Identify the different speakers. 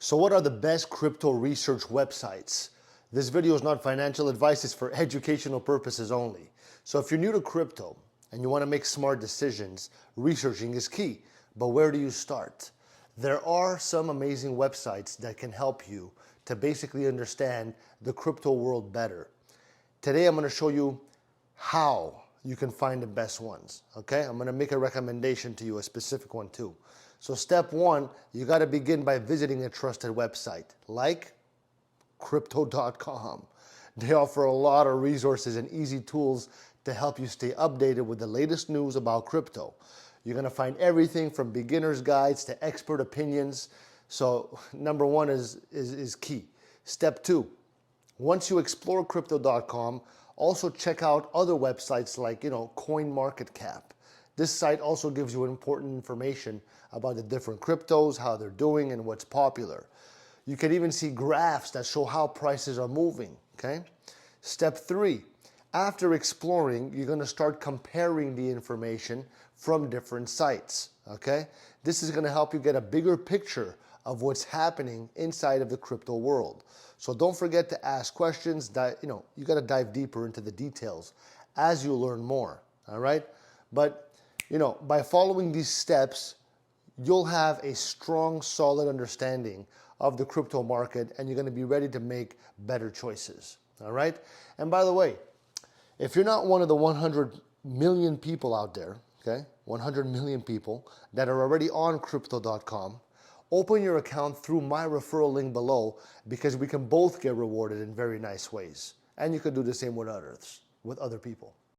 Speaker 1: So what are the best crypto research websites? This video is not financial advice, it's for educational purposes only. So if you're new to crypto and you want to make smart decisions, researching is key. But where do you start? There are some amazing websites that can help you to basically understand the crypto world better. Today I'm going to show you how you can find the best ones, okay? I'm going to make a recommendation to you, a specific one too. So step one, you got to begin by visiting a trusted website like crypto.com. They offer a lot of resources and easy tools to help you stay updated with the latest news about crypto. You're going to find everything from beginner's guides to expert opinions. So number one is key. Step two, once you explore crypto.com, also check out other websites like, CoinMarketCap. This site also gives you important information about the different cryptos, how they're doing, and what's popular. You can even see graphs that show how prices are moving, okay? Step three, after exploring, you're gonna start comparing the information from different sites, okay? This is gonna help you get a bigger picture of what's happening inside of the crypto world. So don't forget to ask questions that, you gotta dive deeper into the details as you learn more, all right? But, by following these steps, you'll have a strong, solid understanding of the crypto market and you're gonna be ready to make better choices, all right? And by the way, if you're not one of the 100 million people out there, okay, 100 million people that are already on crypto.com, open your account through my referral link below because we can both get rewarded in very nice ways. And you can do the same with others, with other people.